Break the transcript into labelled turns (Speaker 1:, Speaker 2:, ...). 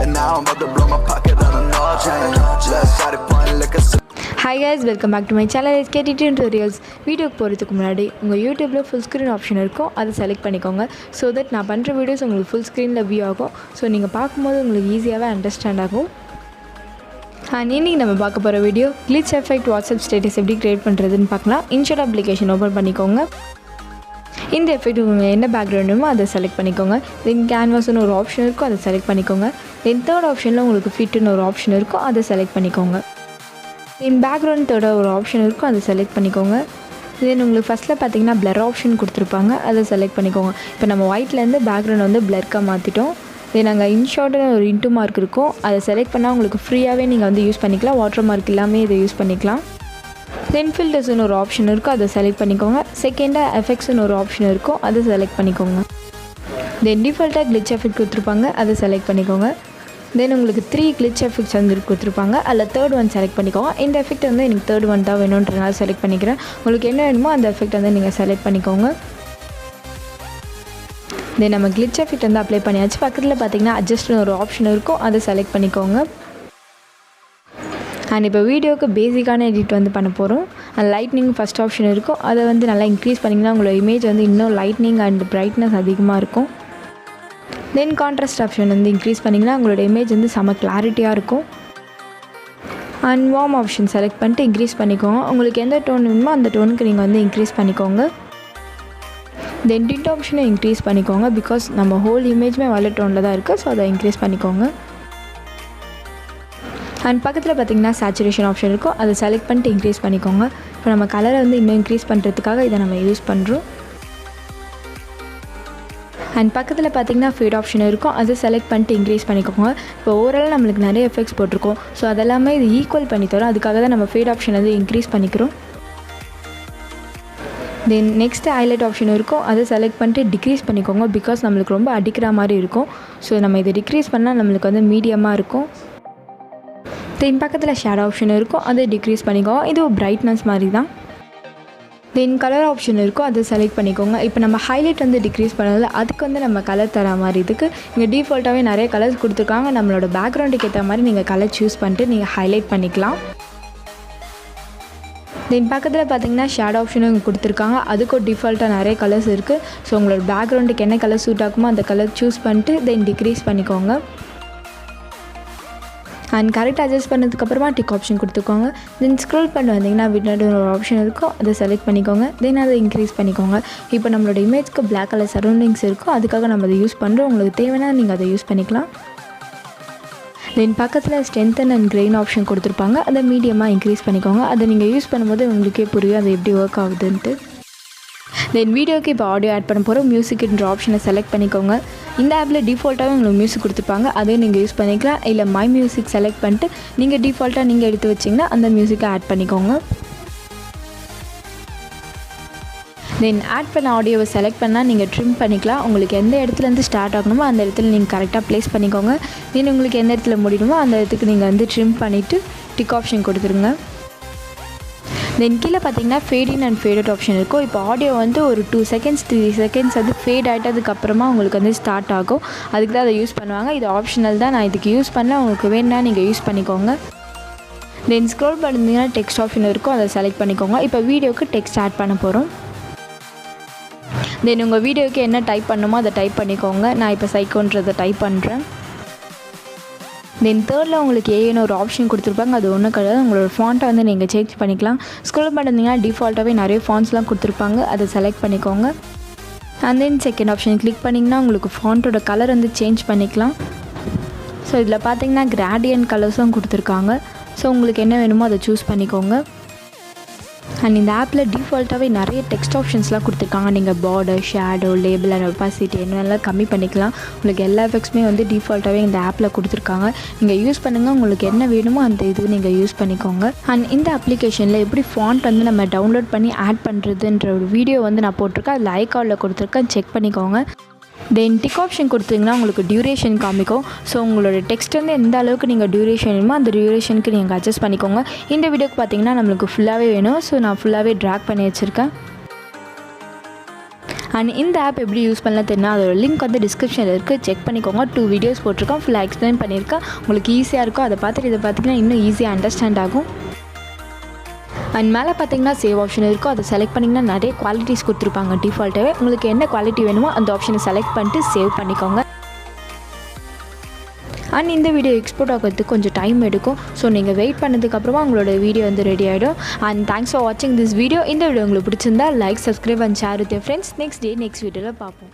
Speaker 1: And now I'm about to blow my pocket on an all chain. Let's start it point like a
Speaker 2: Hi guys, welcome back to my channel. It's KT Tutorials. வீடியோக்கு போகிறதுக்கு முன்னாடி உங்கள் யூடியூப்பில் full screen option இருக்கும், அதை select பண்ணிக்கோங்க. So that நான் பண்ணுற வீடியோஸ் உங்களுக்கு ஃபுல் ஸ்க்ரீனில் வியூ ஆகும். ஸோ நீங்கள் பார்க்கும்போது உங்களுக்கு ஈஸியாகவே அண்டர்ஸ்டாண்ட் ஆகும். இன்றைக்கி நம்ம பார்க்க போகிற வீடியோ கிளிச் எஃபெக்ட் வாட்ஸ்அப் ஸ்டேட்டஸ் எப்படி க்ரியேட் பண்ணுறதுன்னு பார்க்கலாம். இன்ஷாட் அப்ளிகேஷன் ஓப்பன் பண்ணிக்கோங்க. இந்த எஃபெக்ட் உங்களுக்கு என்ன பேக்ரவுண்டுமோ அதை செலக்ட் பண்ணிக்கோங்க. தென் கேன்வாஸ்னு ஒரு ஆப்ஷன் இருக்கும், அதை செலக்ட் பண்ணிக்கோங்க. தென் தேர்ட் ஆப்ஷனில் உங்களுக்கு ஃபிட்டுன்னு ஒரு ஆப்ஷன் இருக்கும், அதை செலக்ட் பண்ணிக்கோங்க. தென் பேக்ரவுண்ட் தேர்ட் ஒரு ஆப்ஷன் இருக்கும், அதை செலக்ட் பண்ணிக்கோங்க. தென் உங்களுக்கு ஃபஸ்ட்டில் பார்த்தீங்கன்னா பிளர் ஆப்ஷன் கொடுத்துருப்பாங்க, அதை செலக்ட் பண்ணிக்கோங்க. இப்போ நம்ம ஒயிட்லேருந்து பேக்ரவுண்ட் வந்து பிளர்க்காக மாற்றிட்டோம். தென் நாங்கள் இன்ஷாட்னு ஒரு இன்ட்டு மார்க் இருக்கும், அதை செலக்ட் பண்ணால் உங்களுக்கு ஃப்ரீயாகவே நீங்கள் வந்து யூஸ் பண்ணிக்கலாம். வாட்டர் மார்க் எல்லாமே இதை யூஸ் பண்ணிக்கலாம். தென் ஃபில்டர்ஸ்னு ஒரு ஆப்ஷன் இருக்கும், அதை செலக்ட் பண்ணிக்கோங்க. செகண்டாக எஃபெக்ட்ஸ்னு ஒரு ஆப்ஷன் இருக்கும், அதை செலக்ட் பண்ணிக்கோங்க. தென் டிஃபால்ட்டாக கிளிச் எஃபெக்ட் கொடுத்துருப்பாங்க, அதை செலக்ட் பண்ணிக்கோங்க. தென் உங்களுக்கு 3 கிளிச் எஃபெக்ட்ஸ் வந்து கொடுத்துருப்பாங்க, அதில் தேர்ட் ஒன் செலக்ட் பண்ணிக்கோங்க. இந்த எஃபெக்ட் வந்து எனக்கு தேர்ட் ஒன் தான் வேணுன்றனால செலக்ட் பண்ணிக்கிறேன். உங்களுக்கு என்ன வேணுமோ அந்த எஃபெக்ட் வந்து நீங்கள் செலக்ட் பண்ணிக்கோங்க. தென் நம்ம கிளிச் எஃபெக்ட் வந்து அப்ளை பண்ணியாச்சு. பக்கத்தில் பார்த்தீங்கன்னா அட்ஜஸ்ட்னு ஒரு ஆப்ஷன் இருக்கும், அதை செலக்ட் பண்ணிக்கோங்க. அண்ட் இப்போ வீடியோவுக்கு பேசிக்கான எடிட் வந்து பண்ண போகிறோம். அந்த லைட்னிங் ஃபஸ்ட் ஆப்ஷன் இருக்கும், அதை வந்து நல்லா இன்க்ரீஸ் பண்ணிங்கன்னா உங்களோட இமேஜ் வந்து இன்னும் லைட்னிங் அண்ட் பிரைட்னஸ் அதிகமாக இருக்கும். தென் கான்ட்ராஸ்ட் ஆப்ஷன் வந்து இன்க்ரீஸ் பண்ணிங்கன்னா உங்களோட இமேஜ் வந்து செம்ம கிளாரிட்டியாக இருக்கும். அண்ட் வார்ம் ஆப்ஷன் செலக்ட் பண்ணிட்டு இன்க்ரீஸ் பண்ணிக்கோங்க. உங்களுக்கு எந்த டோன் வேணுமோ அந்த டோனுக்கு நீங்கள் வந்து இன்க்ரீஸ் பண்ணிக்கோங்க. தென் டிண்ட் ஆப்ஷனை இன்க்ரீஸ் பண்ணிக்கோங்க, பிகாஸ் நம்ம ஹோல் இமேஜுமே வயலட் டோனில் தான் இருக்குது, ஸோ அதை இன்க்ரீஸ் பண்ணிக்கோங்க. அண்ட் பக்கத்தில் பார்த்தீங்கன்னா சேச்சுரேஷன் ஆப்ஷன் இருக்கும், அதை செலக்ட் பண்ணிட்டு இன்க்ரீஸ் பண்ணிக்கோங்க. இப்போ நம்ம கலரை வந்து இன்னும் இன்க்ரீஸ் பண்ணுறதுக்காக இதை நம்ம யூஸ் பண்ணுறோம். அண்ட் பக்கத்தில் பார்த்தீங்கன்னா ஃபேட் ஆப்ஷன் இருக்கும், அதை செலக்ட் பண்ணிட்டு இன்க்ரீஸ் பண்ணிக்கோங்க. இப்போ ஓவரால் நம்மளுக்கு நிறைய எஃபெக்ட்ஸ் போட்டிருக்கோம், ஸோ அதெல்லாமே இது ஈக்குவல் பண்ணி தரோம். அதுக்காக தான் நம்ம ஃபேட் ஆப்ஷன் வந்து இன்க்ரீஸ் பண்ணிக்கிறோம். தென் நெக்ஸ்ட்டு ஹைலைட் ஆப்ஷன் இருக்கும், அதை செலக்ட் பண்ணிட்டு டிக்ரீஸ் பண்ணிக்கோங்க, பிகாஸ் நம்மளுக்கு ரொம்ப அடிக்கிற மாதிரி இருக்கும். ஸோ நம்ம இதை டிக்ரீஸ் பண்ணால் நம்மளுக்கு வந்து மீடியமாக இருக்கும். தென் பக்கத்தில் ஷேடோ ஆப்ஷன் இருக்கும், அதை டிக்ரீஸ் பண்ணிக்கோங்க. இது ஒரு பிரைட்னஸ் மாதிரி தான். தென் கலர் ஆப்ஷன் இருக்கும், அதை செலக்ட் பண்ணிக்கோங்க. இப்போ நம்ம ஹைலைட் வந்து டிக்ரீஸ் பண்ணதில் அதுக்கு வந்து நம்ம கலர் தர மாதிரி இதுக்கு இங்கே டிஃபால்ட்டாகவே நிறைய கலர்ஸ் கொடுத்துருக்காங்க. நம்மளோட பேக்ரவுண்டுக்கு ஏற்ற மாதிரி நீங்கள் கலர் சூஸ் பண்ணிட்டு நீங்கள் ஹைலைட் பண்ணிக்கலாம். தென் பக்கத்தில் பார்த்தீங்கன்னா ஷேடோ ஆப்ஷனும் இங்கே கொடுத்துருக்காங்க, அதுக்கும் டிஃபால்ட்டாக நிறைய கலர்ஸ் இருக்குது. ஸோ உங்களோட பேக்ரவுண்டுக்கு என்ன கலர் சூட் ஆகுமோ அந்த கலர் சூஸ் பண்ணிட்டு தென் டிக்ரீஸ் பண்ணிக்கோங்க. அண்ட் கரெக்ட் அட்ஜஸ்ட் பண்ணதுக்கப்புறமா டிக் ஆப்ஷன் கொடுத்துக்கோங்க. தென் ஸ்க்ரோல் பண்ணி வந்தீங்கன்னா விட்னு ஒரு ஆப்ஷன் இருக்கும், அதை செலக்ட் பண்ணிக்கோங்க. தென் அதை இன்க்ரீஸ் பண்ணிக்கோங்க. இப்போ நம்மளோட இமேஜ்க்கு பிளாக் கலர் சரௌண்டிங்ஸ் இருக்கும், அதுக்காக நம்ம அதை யூஸ் பண்ணுறோம். உங்களுக்கு தேவைன்னா நீங்கள் அதை யூஸ் பண்ணிக்கலாம். தென் பக்கத்தில் ஸ்ட்ரென்த்தன் அண்ட் கிரெயின் ஆப்ஷன் கொடுத்துருப்பாங்க, அதை மீடியமாக இன்க்ரீஸ் பண்ணிக்கோங்க. அதை நீங்கள் யூஸ் பண்ணும்போது உங்களுக்கே புரியும் அது எப்படி ஒர்க் ஆகுதுன்ட்டு. தென் வீடியோக்கு இப்போ ஆடியோ ஆட் பண்ண போகிறோம். மியூசிக்ன்ற ஆப்ஷனை செலக்ட் பண்ணிக்கோங்க. இந்த ஆப்பில் டிஃபால்ட்டாகவே உங்களுக்கு மியூசிக் கொடுத்துருப்பாங்க, அதையும் நீங்கள் யூஸ் பண்ணிக்கலாம். இல்லை மை மியூசிக் செலக்ட் பண்ணிட்டு நீங்கள் டிஃபால்ட்டாக நீங்கள் எடுத்து வச்சிங்கன்னா அந்த மியூசிக்கை ஆட் பண்ணிக்கோங்க. தென் ஆட் பண்ண ஆடியோவை செலக்ட் பண்ணால் நீங்கள் ட்ரிம் பண்ணிக்கலாம். உங்களுக்கு எந்த இடத்துலேருந்து ஸ்டார்ட் ஆகணுமோ அந்த இடத்துல நீங்கள் கரெக்டாக ப்ளேஸ் பண்ணிக்கோங்க. தென் உங்களுக்கு எந்த இடத்துல முடியணுமோ அந்த இடத்துக்கு நீங்கள் வந்து ட்ரிம் பண்ணிவிட்டு டிக் ஆப்ஷன் கொடுத்துருங்க. தென் கீழே பார்த்தீங்கன்னா fade in and fade out option இருக்கும். இப்போ ஆடியோ வந்து ஒரு 2 செகண்ட்ஸ் 3 செகண்ட்ஸ் வந்து ஃபேட் ஆகிட்டதுக்கப்புறமா உங்களுக்கு வந்து ஸ்டார்ட் ஆகும். அதுக்கு தான் அதை யூஸ் பண்ணுவாங்க. இது ஆப்ஷனல் தான், நான் இதுக்கு யூஸ் பண்ணல. உங்களுக்கு வேணும்னா நீங்கள் யூஸ் பண்ணிக்கோங்க. தென் ஸ்க்ரோல் பண்ணிங்கன்னா டெக்ஸ்ட் ஆப்ஷன் இருக்கும், அதை செலக்ட் பண்ணிக்கோங்க. இப்போ வீடியோவுக்கு டெக்ஸ்ட் ஆட் பண்ண போகிறோம். தென் உங்கள் வீடியோவுக்கு என்ன டைப் பண்ணணுமோ அதை டைப் பண்ணிக்கோங்க. நான் இப்போ சைக்கோன்றதை டைப் பண்ணுறேன். தென் தேர்டில் உங்களுக்கு ஏன்னு ஒரு ஆப்ஷன் கொடுத்துருப்பாங்க, அது ஒன்றும் கிடையாது. உங்களோட ஃபாண்ட்டை வந்து நீங்கள் சேஞ்ச் பண்ணிக்கலாம். ஸ்க்ரோல் பண்ணிங்கன்னா டிஃபால்ட்டாகவே நிறைய ஃபாண்ட்ஸ்லாம் கொடுத்துருப்பாங்க, அதை செலக்ட் பண்ணிக்கோங்க. And then second option click பண்ணிங்கன்னா உங்களுக்கு ஃபாண்ட்டோட கலர் வந்து சேஞ்ச் பண்ணிக்கலாம். ஸோ இதில் பார்த்தீங்கன்னா கிராடியன்ட் கலர்ஸும் கொடுத்துருக்காங்க. ஸோ உங்களுக்கு என்ன வேணுமோ அதை சூஸ் பண்ணிக்கோங்க. அண்ட் இந்த ஆப்பில் டிஃபால்ட்டாகவே நிறைய டெக்ஸ்ட் ஆப்ஷன்ஸ்லாம் கொடுத்துருக்காங்க. நீங்கள் border, shadow, label and opacity என்னெல்லாம் கம்மி பண்ணிக்கலாம். உங்களுக்கு எல்லா எஃபெக்ட்ஸுமே வந்து டிஃபால்ட்டாகவே இந்த ஆப்பில் கொடுத்துருக்காங்க. நீங்கள் யூஸ் பண்ணுங்கள், உங்களுக்கு என்ன வேணுமோ அந்த இது நீங்கள் யூஸ் பண்ணிக்கோங்க. அண்ட் இந்த அப்ளிகேஷனில் எப்படி ஃபாண்ட் வந்து நம்ம டவுன்லோட் பண்ணி ஆட் பண்ணுறதுன்ற ஒரு வீடியோ வந்து நான் போட்டிருக்கேன், அதில் ஐகார்டில் கொடுத்துருக்கேன், செக் பண்ணிக்கோங்க. தென் டிக் ஆப்ஷன் கொடுத்தீங்கன்னா உங்களுக்கு டியூரேஷன் காமிக்கும். ஸோ உங்களோட டெக்ஸ்ட் வந்து எந்த அளவுக்கு நீங்கள் டியூரேஷன் வேணுமோ அந்த டியூரேஷனுக்கு நீங்கள் அட்ஜஸ்ட் பண்ணிக்கோங்க. இந்த வீடியோக்கு பார்த்தீங்கன்னா நம்மளுக்கு ஃபுல்லாகவே வேணும், ஸோ நான் ஃபுல்லாகவே ட்ராக் பண்ணி வச்சுருக்கேன். அண்ட் இந்த ஆப் எப்படி யூஸ் பண்ணலாம் தெரியும், அதோட லிங்க் வந்து டிஸ்கிரிப்ஷனில் இருக்குது, செக் பண்ணிக்கோங்க. 2 வீடியோஸ் போட்டிருக்கோம், ஃபுல்லாக எக்ஸ்பிளைன் பண்ணியிருக்கேன். உங்களுக்கு ஈஸியாக இருக்கும். அதை பார்த்துட்டு இதை பார்த்திங்கன்னா இன்னும் ஈஸியாக அண்டர்ஸ்டாண்ட் ஆகும். அண்ட் மேலே பார்த்தீங்கன்னா சேவ் ஆப்ஷன் இருக்கும், அதை செலக்ட் பண்ணிங்கன்னா நிறைய குவாலிட்டிஸ் கொடுத்துருப்பாங்க டிஃபால்ட்டாகவே. உங்களுக்கு என்ன குவாலிட்டி வேணுமோ அந்த ஆப்ஷனை செலக்ட் பண்ணிட்டு சேவ் பண்ணிக்கோங்க. அண்ட் இந்த வீடியோ எக்ஸ்போர்ட் ஆகிறதுக்கு கொஞ்சம் டைம் எடுக்கும். ஸோ நீங்கள் வெயிட் பண்ணதுக்கப்புறமா உங்களோட வீடியோ வந்து ரெடி ஆகிடும். அண்ட் தேங்க்ஸ் ஃபார் வாட்சிங் திஸ் வீடியோ. இந்த வீடியோ உங்களுக்கு பிடிச்சிருந்தா like, subscribe and share with your friends. Next வீடியோவில் பார்ப்போம்.